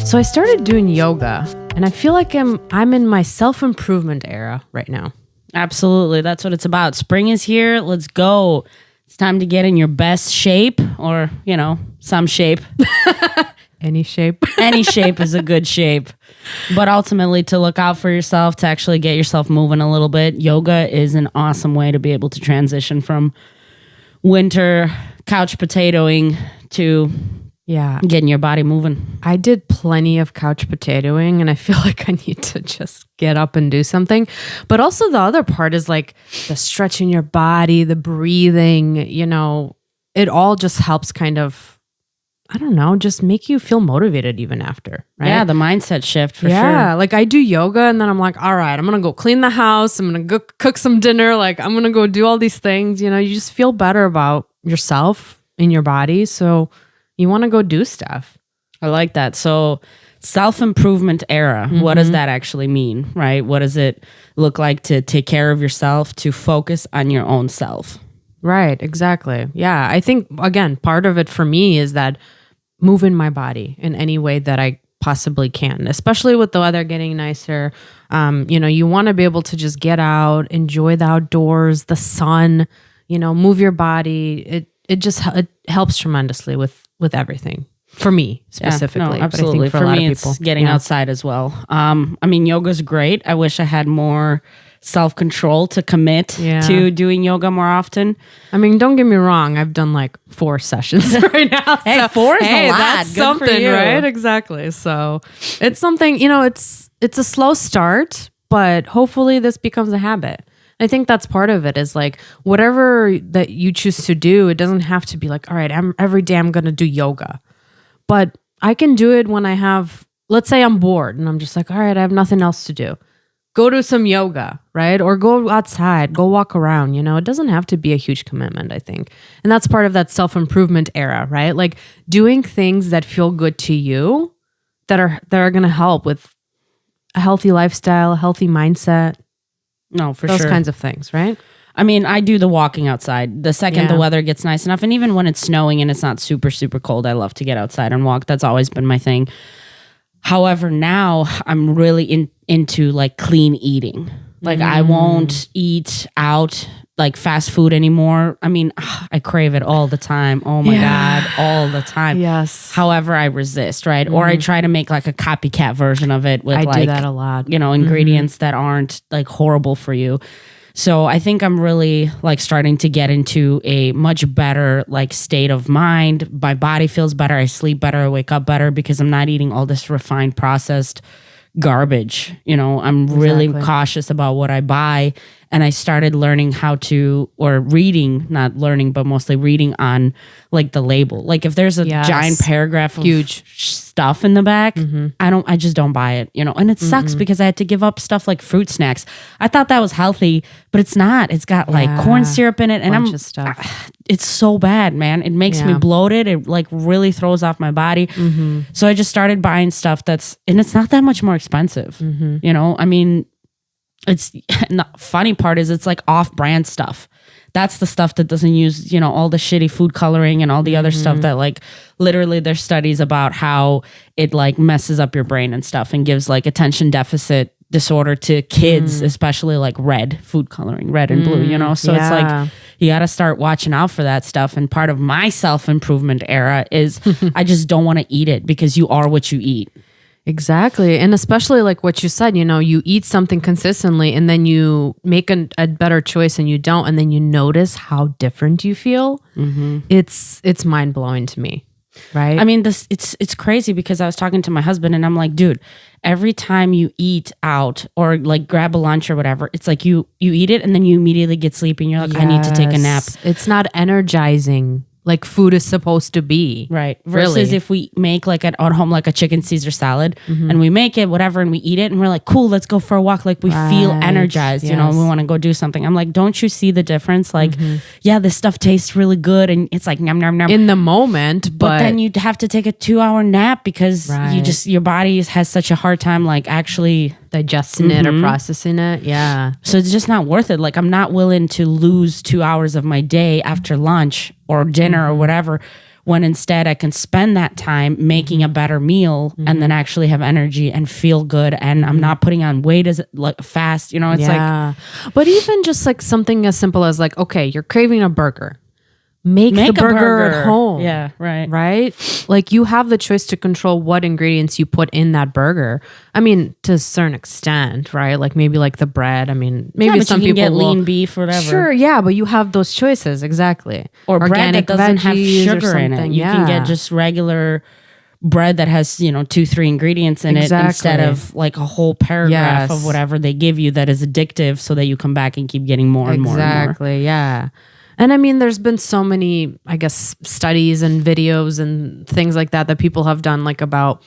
So I started doing yoga, and I feel like I'm in my self-improvement era right now. Absolutely. That's what it's about. Spring is here. Let's go. It's time to get in your best shape or, some shape. Any shape. Any shape is a good shape. But ultimately, to look out for yourself, to actually get yourself moving a little bit, yoga is an awesome way to be able to transition from winter couch potatoing to getting your body moving. I did plenty of couch potatoing, and I feel like I need to just get up and do something. But also the other part is like the stretching your body, the breathing, it all just helps kind of, I don't know, just make you feel motivated even after, right? Yeah, the mindset shift for sure. Yeah, like I do yoga and then I'm like, all right, I'm going to go clean the house. I'm going to go cook some dinner. Like I'm going to go do all these things. You just feel better about yourself and your body. So you want to go do stuff. I like that. So self-improvement era, what does that actually mean, right? What does it look like to take care of yourself, to focus on your own self? Right, exactly. Yeah, I think, again, part of it for me is that moving my body in any way that I possibly can, especially with the weather getting nicer. You want to be able to just get out, enjoy the outdoors, the sun, move your body. It helps tremendously with everything. For me specifically, absolutely. But I think for a lot me, of people, it's getting outside as well. Yoga's great. I wish I had more self-control to commit to doing yoga more often. Don't get me wrong. I've done like 4 sessions right now. Hey, 4 is a lot. That's Good something, for you. right? Exactly. So it's something, it's a slow start, but hopefully this becomes a habit. I think that's part of it is like whatever that you choose to do, it doesn't have to be like, all right, every day I'm going to do yoga. But I can do it when I have, let's say I'm bored and I'm just like, all right, I have nothing else to do. Go do some yoga, right? Or go outside, go walk around. It doesn't have to be a huge commitment, I think. And that's part of that self-improvement era, right? Like doing things that feel good to you that are going to help with a healthy lifestyle, a healthy mindset. No, for Those sure. kinds of things, right? I do the walking outside. The second the weather gets nice enough, and even when it's snowing and it's not super, super cold, I love to get outside and walk. That's always been my thing. However, now I'm really into like clean eating. Like I won't eat out like fast food anymore. I crave it all the time. Oh my God, all the time. Yes. However, I resist, right? Or I try to make like a copycat version of it with I do that a lot. Ingredients that aren't like horrible for you. So I think I'm really like starting to get into a much better like state of mind. My body feels better. I sleep better. I wake up better because I'm not eating all this refined processed garbage. I'm really cautious about what I buy. And I started learning reading, not learning, but mostly reading on like the label. Like if there's a giant paragraph of huge stuff in the back, I just don't buy it, and it sucks because I had to give up stuff like fruit snacks. I thought that was healthy, but it's not. It's got like corn syrup in it and it's so bad, man. It makes me bloated. It like really throws off my body. So I just started buying stuff and it's not that much more expensive. It's the funny part is it's like off-brand stuff. That's the stuff that doesn't use, all the shitty food coloring and all the other stuff that like literally there's studies about how it like messes up your brain and stuff and gives like attention deficit disorder to kids, especially like red food coloring, red and blue, So it's like you got to start watching out for that stuff. And part of my self-improvement era is I just don't want to eat it because you are what you eat. Exactly. And especially like what you said, you eat something consistently and then you make a better choice and you don't, and then you notice how different you feel. It's mind blowing to me. Right. It's crazy because I was talking to my husband and I'm like, dude, every time you eat out or like grab a lunch or whatever, it's like you eat it and then you immediately get sleepy and you're like, I need to take a nap. It's not energizing like food is supposed to be. Right. Versus if we make like at home, like a chicken Caesar salad and we make it, whatever, and we eat it and we're like, cool, let's go for a walk. Like we feel energized, and we want to go do something. I'm like, don't you see the difference? Like, this stuff tastes really good. And it's like, nom, nom, nom. In the moment. But then you'd have to take a 2-hour nap because your body has such a hard time, like actually digesting it or processing it. Yeah. So it's just not worth it. Like I'm not willing to lose 2 hours of my day after lunch or dinner or whatever when instead I can spend that time making a better meal and then actually have energy and feel good, and I'm not putting on weight as like fast, you know. It's like, but even just like something as simple as like, okay, you're craving a burger. Make a the burger at home. Yeah, right. Right? Like you have the choice to control what ingredients you put in that burger. I mean, to a certain extent, right? Like maybe like the bread. I mean, maybe but some you can people get will, lean beef, whatever. Sure, yeah, but you have those choices, exactly. Or bread that doesn't have veggies or sugar in it. something, You can get just regular bread that has, 2-3 ingredients in it instead of like a whole paragraph of whatever they give you that is addictive, so that you come back and keep getting more and more and more. Exactly, yeah. And I mean, there's been so many, I guess, studies and videos and things like that people have done, like about,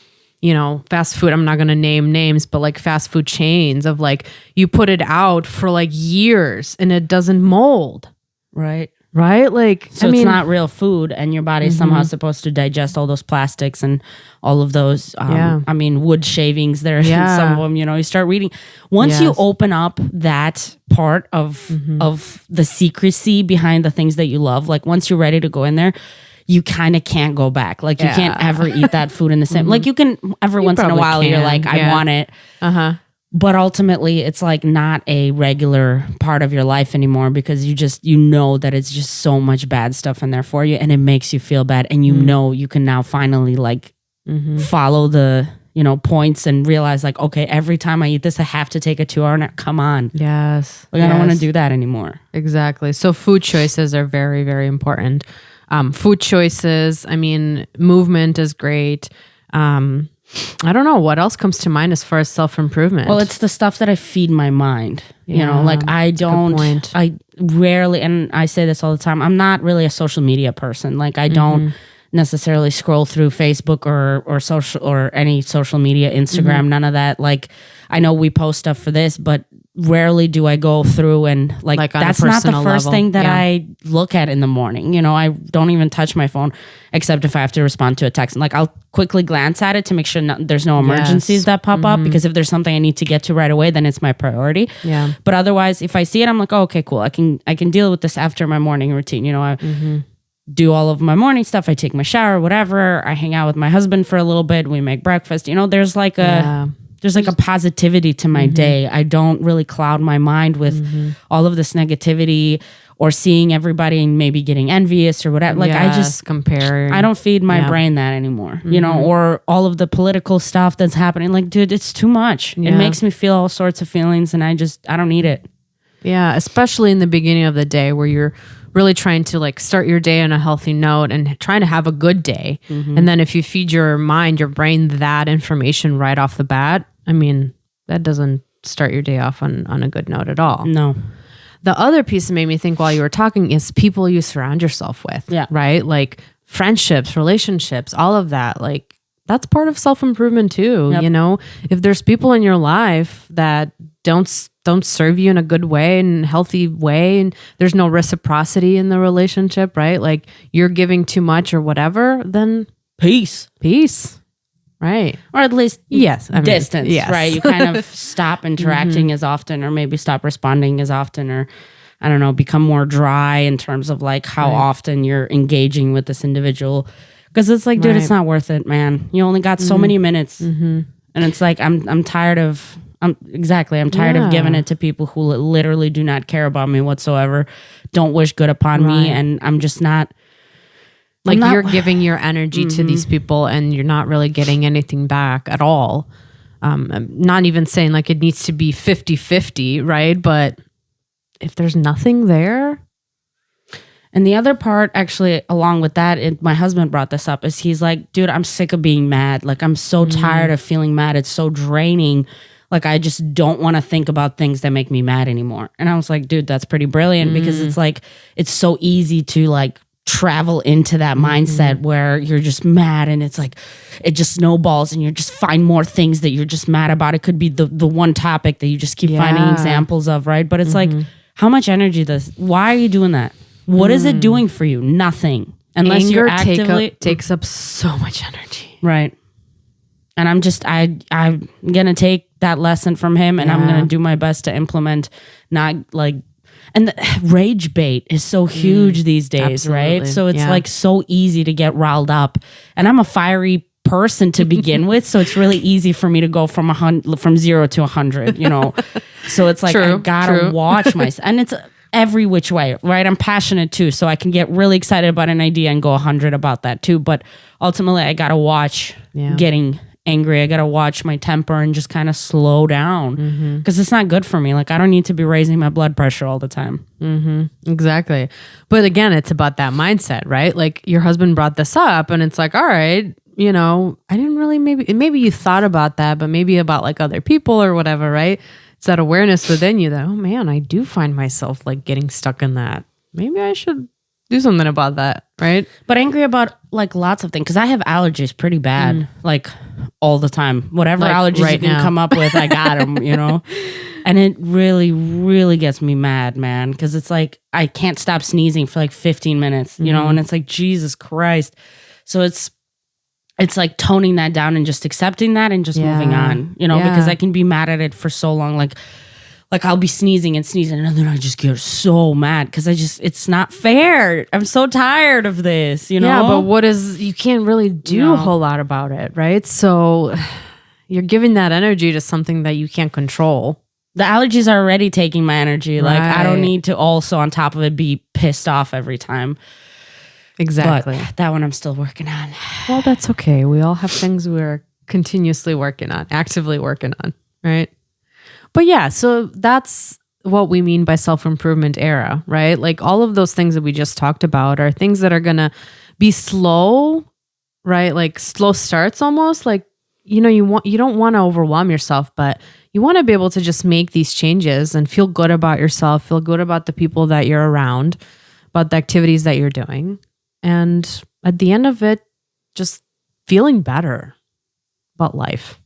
fast food. I'm not going to name names, but like fast food chains of like, you put it out for like years and it doesn't mold. Right. Right? Like, so it's not real food, and your body's somehow supposed to digest all those plastics and all of those, I mean, wood shavings there. Some of them, you start reading. Once you open up that part of the secrecy behind the things that you love, like once you're ready to go in there, you kind of can't go back. Like you can't ever eat that food in the same, like you can every once in a while, you're like, I want it. But ultimately, it's like not a regular part of your life anymore, because you know that it's just so much bad stuff in there for you, and it makes you feel bad. And you know you can now finally like follow the points and realize like, okay, every time I eat this, I have to take a 2-hour nap. Come on. Yes. Like I don't want to do that anymore. Exactly. So food choices are very, very important. Food choices, I mean, movement is great. I don't know what else comes to mind as far as self-improvement. Well, it's the stuff that I feed my mind. Like I rarely, and I say this all the time, I'm not really a social media person. Like I don't necessarily scroll through Facebook or social or any social media, Instagram, none of that. Like I know we post stuff for this, but rarely do I go through and like that's not the first level. Thing that I look at in the morning. I don't even touch my phone except if I have to respond to a text. And like I'll quickly glance at it to make sure there's no emergencies that pop up, because if there's something I need to get to right away, then it's my priority. Yeah. But otherwise, if I see it, I'm like, oh, okay, cool. I can deal with this after my morning routine. I do all of my morning stuff. I take my shower, whatever. I hang out with my husband for a little bit. We make breakfast. There's like there's like a positivity to my day. I don't really cloud my mind with all of this negativity or seeing everybody and maybe getting envious or whatever. Like I just compare. I don't feed my brain that anymore, or all of the political stuff that's happening. Like, dude, it's too much. It makes me feel all sorts of feelings, and I don't need it. Yeah, especially in the beginning of the day where you're really trying to like start your day on a healthy note and trying to have a good day. And then if you feed your mind, your brain, that information right off the bat, I mean, that doesn't start your day off on a good note at all. No. The other piece that made me think while you were talking is people you surround yourself with. Yeah. Right? Like friendships, relationships, all of that. Like that's part of self-improvement too. Yep. If there's people in your life that don't serve you in a good way and healthy way, and there's no reciprocity in the relationship, right? Like you're giving too much or whatever, then peace. Right. Or at least distance, yes. Right? You kind of stop interacting as often, or maybe stop responding as often, or I don't know, become more dry in terms of like how often you're engaging with this individual. Because it's like, dude, it's not worth it, man. You only got so many minutes. And it's like, I'm tired of giving it to people who literally do not care about me whatsoever, don't wish good upon me, and I'm just not. Like you're giving your energy to these people and you're not really getting anything back at all. I'm not even saying like it needs to be 50-50, right? But if there's nothing there. And the other part, actually, along with that, my husband brought this up, is he's like, dude, I'm sick of being mad. Like, I'm so tired of feeling mad. It's so draining. Like, I just don't want to think about things that make me mad anymore. And I was like, dude, that's pretty brilliant, because it's like, it's so easy to like travel into that mindset where you're just mad, and it's like it just snowballs, and you just find more things that you're just mad about. It could be the one topic that you just keep finding examples of, right? But it's like, how much energy why are you doing that? What is it doing for you? Nothing. Unless anger you're actively takes up so much energy, right? And I'm gonna take that lesson from him, and I'm gonna do my best to implement, not like. And the rage bait is so huge these days, right? absolutely. So it's Yeah. like so easy to get riled up. And I'm a fiery person to begin with, so it's really easy for me to go from 0 to 100, you know. So it's like I gotta watch myself, and it's every which way, right? I'm passionate too, so I can get really excited about an idea and go 100 about that too. But ultimately, I gotta watch getting angry. I gotta watch my temper and just kind of slow down because it's not good for me. Like I don't need to be raising my blood pressure all the time. Exactly. But again, it's about that mindset, right? Like your husband brought this up and it's like, all right, you know, I didn't really, maybe you thought about that, but maybe about like other people or whatever, right? It's that awareness within you that, oh man, I do find myself like getting stuck in that. Maybe I should do something about that, right? But angry about like lots of things because I have allergies pretty bad, like all the time. Whatever Like allergies right you can now. come up with, I got them, you know? And it really, really gets me mad, man, because it's like I can't stop sneezing for like 15 minutes, you know? And it's like, Jesus Christ. So it's like toning that down and just accepting that and just moving on, you know, because I can be mad at it for so long. Like I'll be sneezing and then I just get so mad because it's not fair. I'm so tired of this, you know? Yeah, but you can't really do a whole lot about it, right? So you're giving that energy to something that you can't control. The allergies are already taking my energy. Like I don't Right. need to also on top of it be pissed off every time. Exactly. But that one I'm still working on. Well, that's okay. We all have things we're continuously working on, actively working on, right? But yeah, so that's what we mean by self-improvement era, right? Like all of those things that we just talked about are things that are going to be slow, right? Like slow starts almost. Like, you know, you don't want to overwhelm yourself, but you want to be able to just make these changes and feel good about yourself, feel good about the people that you're around, about the activities that you're doing. And at the end of it, just feeling better about life.